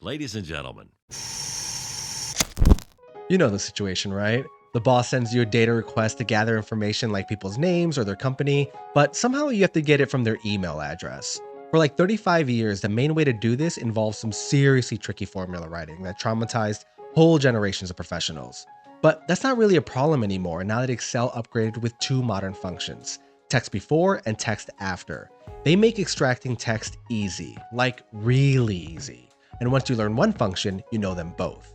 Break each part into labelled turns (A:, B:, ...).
A: Ladies and gentlemen,
B: You know the situation, right? The boss sends you a data request to gather information like people's names or their company, but somehow you have to get it from their email address. For like 35 years, the main way to do this involves some seriously tricky formula writing that traumatized whole generations of professionals. But that's not really a problem anymore now that Excel upgraded with two modern functions, text before and text after. They make extracting text easy, like really easy. And once you learn one function, you know them both.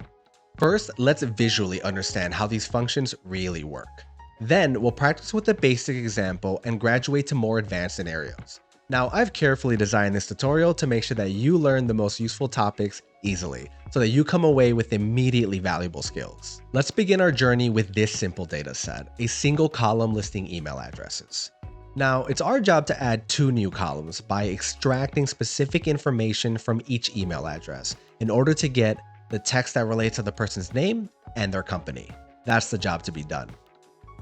B: First, let's visually understand how these functions really work. Then, we'll practice with a basic example and graduate to more advanced scenarios. Now, I've carefully designed this tutorial to make sure that you learn the most useful topics easily, so that you come away with immediately valuable skills. Let's begin our journey with this simple data set, a single column listing email addresses. Now, it's our job to add two new columns by extracting specific information from each email address in order to get the text that relates to the person's name and their company. That's the job to be done.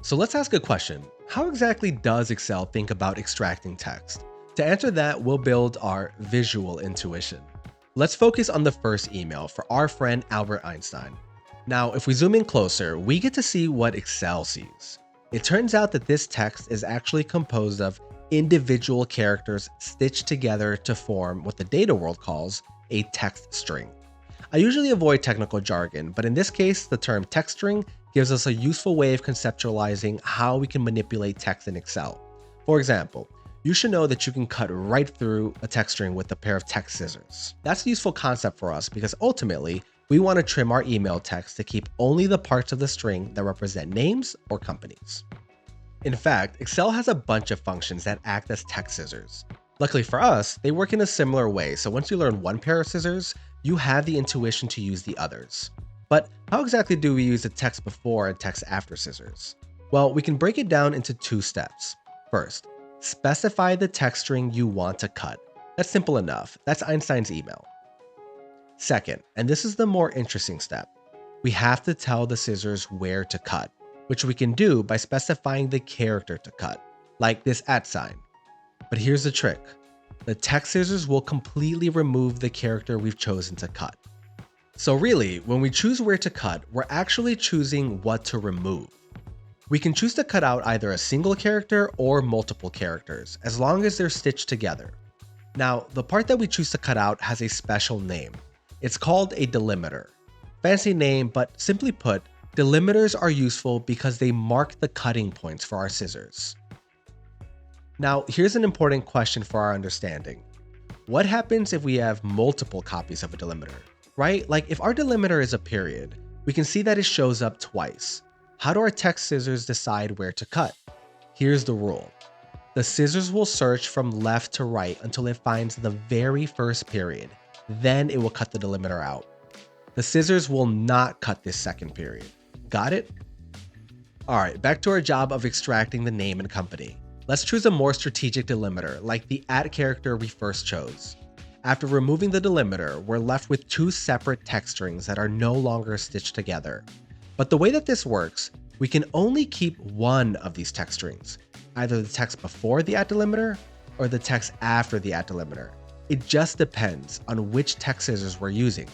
B: So let's ask a question. How exactly does Excel think about extracting text? To answer that, we'll build our visual intuition. Let's focus on the first email for our friend Albert Einstein. Now, if we zoom in closer, we get to see what Excel sees. It turns out that this text is actually composed of individual characters stitched together to form what the data world calls a text string. I usually avoid technical jargon, but in this case, the term text string gives us a useful way of conceptualizing how we can manipulate text in Excel. For example, you should know that you can cut right through a text string with a pair of text scissors. That's a useful concept for us because ultimately, we want to trim our email text to keep only the parts of the string that represent names or companies. In fact, Excel has a bunch of functions that act as text scissors. Luckily for us, they work in a similar way, so once you learn one pair of scissors, you have the intuition to use the others. But how exactly do we use the text before and text after scissors? Well, we can break it down into two steps. First, specify the text string you want to cut. That's simple enough. That's Einstein's email. Second, and this is the more interesting step, we have to tell the scissors where to cut, which we can do by specifying the character to cut, like this @ sign. But here's the trick. The text scissors will completely remove the character we've chosen to cut. So really, when we choose where to cut, we're actually choosing what to remove. We can choose to cut out either a single character or multiple characters, as long as they're stitched together. Now, the part that we choose to cut out has a special name. It's called a delimiter. Fancy name, but simply put, delimiters are useful because they mark the cutting points for our scissors. Now, here's an important question for our understanding. What happens if we have multiple copies of a delimiter, right? Like if our delimiter is a period, we can see that it shows up twice. How do our text scissors decide where to cut? Here's the rule. The scissors will search from left to right until it finds the very first period. Then it will cut the delimiter out. The scissors will not cut this second period. Got it? All right, back to our job of extracting the name and company. Let's choose a more strategic delimiter, like the @ character we first chose. After removing the delimiter, we're left with two separate text strings that are no longer stitched together. But the way that this works, we can only keep one of these text strings, either the text before the @ delimiter or the text after the @ delimiter. It just depends on which text scissors we're using,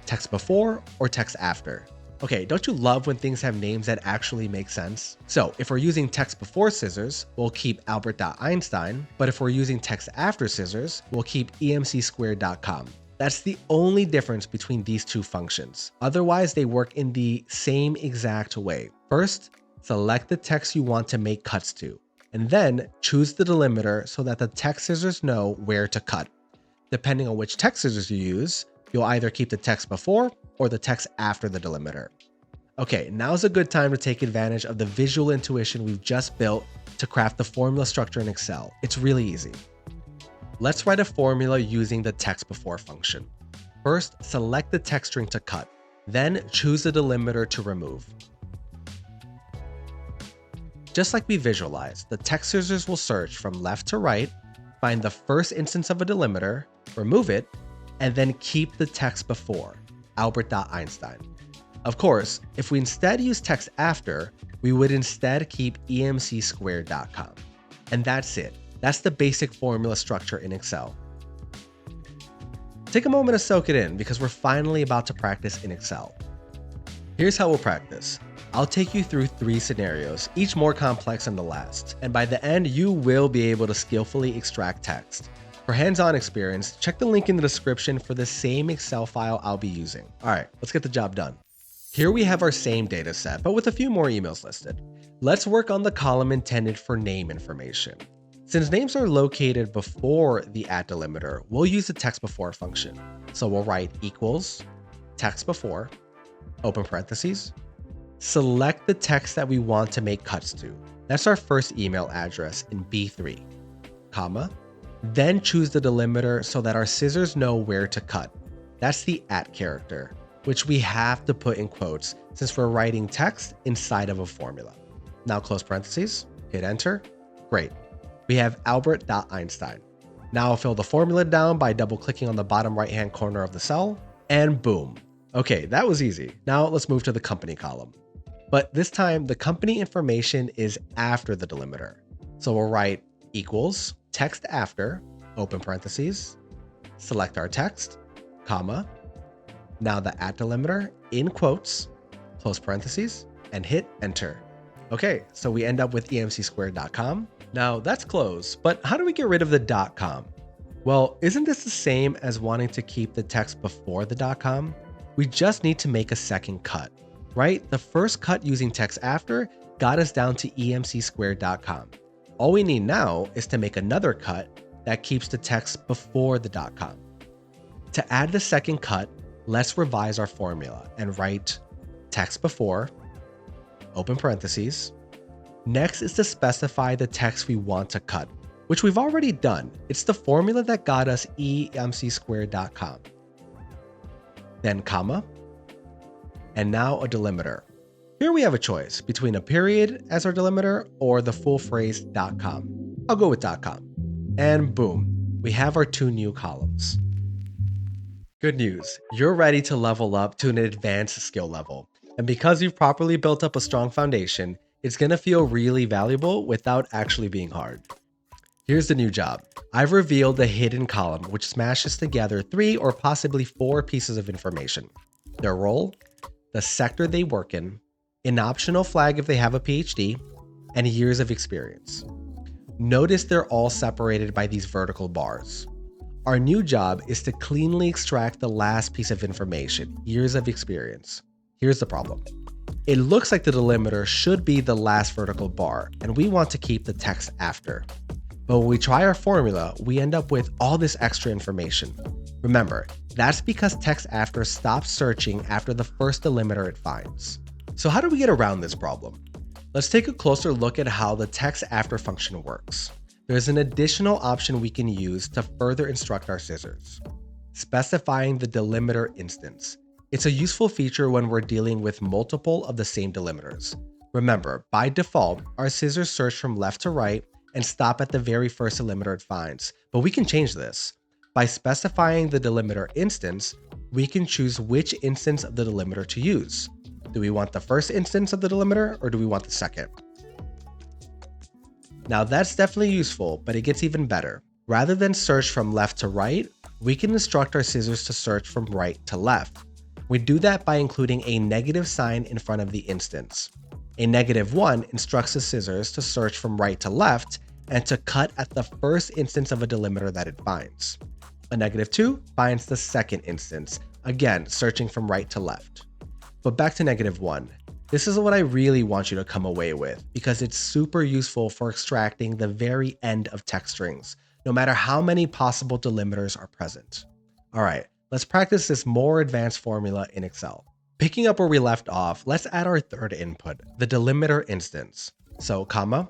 B: text before or text after. Okay, don't you love when things have names that actually make sense? So if we're using text before scissors, we'll keep Albert.Einstein, but if we're using text after scissors, we'll keep emcsquared.com. That's the only difference between these two functions. Otherwise, they work in the same exact way. First, select the text you want to make cuts to, and then choose the delimiter so that the text scissors know where to cut. Depending on which text scissors you use, you'll either keep the text before or the text after the delimiter. Okay, now's a good time to take advantage of the visual intuition we've just built to craft the formula structure in Excel. It's really easy. Let's write a formula using the text before function. First, select the text string to cut, then choose the delimiter to remove. Just like we visualized, the text scissors will search from left to right, find the first instance of a delimiter, remove it, and then keep the text before, Albert.Einstein. Of course, if we instead use text after, we would instead keep emcsquared.com. And that's it. That's the basic formula structure in Excel. Take a moment to soak it in because we're finally about to practice in Excel. Here's how we'll practice. I'll take you through 3 scenarios, each more complex than the last, and by the end, you will be able to skillfully extract text. For hands-on experience, check the link in the description for the same Excel file I'll be using. All right, let's get the job done. Here we have our same data set, but with a few more emails listed. Let's work on the column intended for name information. Since names are located before the @delimiter, we'll use the TEXTBEFORE function. So we'll write equals TEXTBEFORE, open parentheses, select the text that we want to make cuts to. That's our first email address in B3, comma, then choose the delimiter so that our scissors know where to cut. That's the @ which we have to put in quotes since we're writing text inside of a formula. Now close parentheses, hit enter. Great. We have Albert.Einstein. Now I'll fill the formula down by double clicking on the bottom right hand corner of the cell, and boom. Okay, that was easy. Now let's move to the company column. But this time the company information is after the delimiter. So we'll write equals TEXTAFTER, open parentheses, select our text, comma, now the @delimiter in quotes, close parentheses, and hit enter. Okay, so we end up with emcsquared.com. Now that's close, but how do we get rid of the .com? Well, isn't this the same as wanting to keep the text before the .com? We just need to make a second cut, right? The first cut using TEXTAFTER got us down to emcsquared.com. All we need now is to make another cut that keeps the text before the .com. To add the second cut, let's revise our formula and write TEXTBEFORE, open parentheses. Next is to specify the text we want to cut, which we've already done. It's the formula that got us emcsquared.com. Then comma, and now a delimiter. Here we have a choice between a period as our delimiter or the full phrase .com. I'll go with .com. And boom, we have our 2 new columns. Good news, you're ready to level up to an advanced skill level. And because you've properly built up a strong foundation, it's gonna feel really valuable without actually being hard. Here's the new job. I've revealed the hidden column, which smashes together 3 or possibly 4 pieces of information. Their role, the sector they work in, an optional flag if they have a PhD, and years of experience. Notice they're all separated by these vertical bars. Our new job is to cleanly extract the last piece of information, years of experience. Here's the problem. It looks like the delimiter should be the last vertical bar, and we want to keep the text after. But when we try our formula, we end up with all this extra information. Remember, that's because TEXTAFTER stops searching after the first delimiter it finds. So how do we get around this problem? Let's take a closer look at how the TEXTAFTER function works. There's an additional option we can use to further instruct our scissors. Specifying the delimiter instance. It's a useful feature when we're dealing with multiple of the same delimiters. Remember, by default, our scissors search from left to right and stop at the very first delimiter it finds, but we can change this. By specifying the delimiter instance, we can choose which instance of the delimiter to use. Do we want the first instance of the delimiter or do we want the second? Now that's definitely useful, but it gets even better. Rather than search from left to right, we can instruct our scissors to search from right to left. We do that by including a negative sign in front of the instance. A -1 instructs the scissors to search from right to left and to cut at the first instance of a delimiter that it finds. A -2 finds the second instance, again searching from right to left. But back to -1. This is what I really want you to come away with because it's super useful for extracting the very end of text strings, no matter how many possible delimiters are present. All right, let's practice this more advanced formula in Excel. Picking up where we left off, let's add our third input, the delimiter instance. So, comma,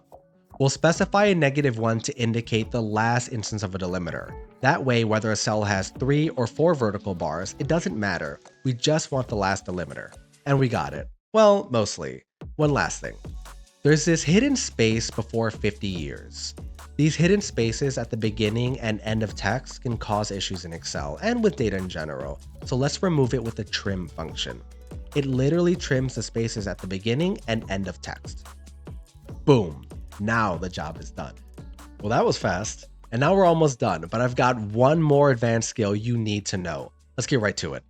B: we'll specify a -1 to indicate the last instance of a delimiter. That way, whether a cell has 3 or 4 vertical bars, it doesn't matter. We just want the last delimiter. And we got it. Well, mostly. One last thing. There's this hidden space before 50 years. These hidden spaces at the beginning and end of text can cause issues in Excel and with data in general, so let's remove it with the trim function. It literally trims the spaces at the beginning and end of text. Boom! Now the job is done. Well, that was fast. And now we're almost done, but I've got one more advanced skill you need to know. Let's get right to it.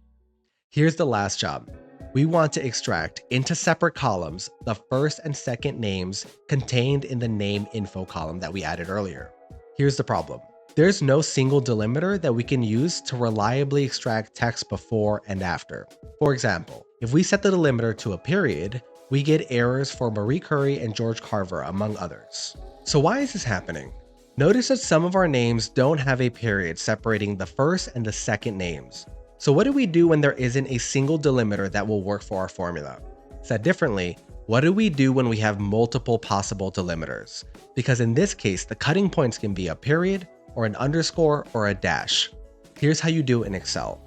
B: Here's the last job. We want to extract into separate columns the first and second names contained in the name info column that we added earlier. Here's the problem. There's no single delimiter that we can use to reliably extract text before and after. For example, if we set the delimiter to a period, we get errors for Marie Curie and George Carver, among others. So why is this happening? Notice that some of our names don't have a period separating the first and the second names. So what do we do when there isn't a single delimiter that will work for our formula? Said differently, what do we do when we have multiple possible delimiters? Because in this case, the cutting points can be a period, or an underscore, or a dash. Here's how you do it in Excel.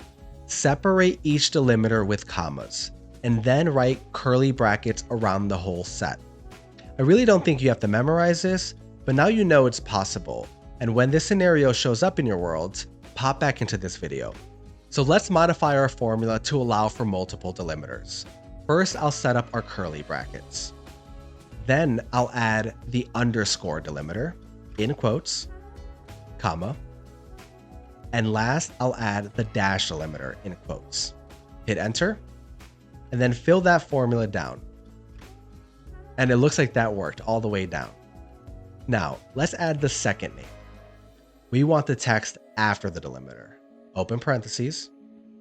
B: Separate each delimiter with commas, and then write curly brackets around the whole set. I really don't think you have to memorize this, but now you know it's possible, and when this scenario shows up in your world, pop back into this video. So let's modify our formula to allow for multiple delimiters. First, I'll set up our curly brackets. Then I'll add the underscore delimiter, in quotes, comma, and last I'll add the dash delimiter, in quotes. Hit enter, and then fill that formula down. And it looks like that worked all the way down. Now, let's add the second name. We want the text after the delimiter. Open parentheses,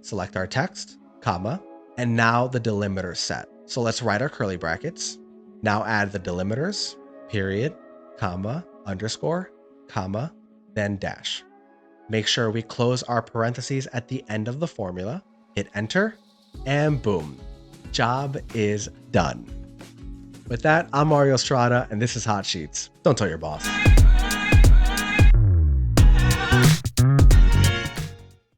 B: select our text, comma, and now the delimiter set. So let's write our curly brackets. Now add the delimiters, period, comma, underscore, comma, then dash. Make sure we close our parentheses at the end of the formula, hit enter, and boom, job is done. With that, I'm Mario Estrada, and this is Hot Sheets. Don't tell your boss.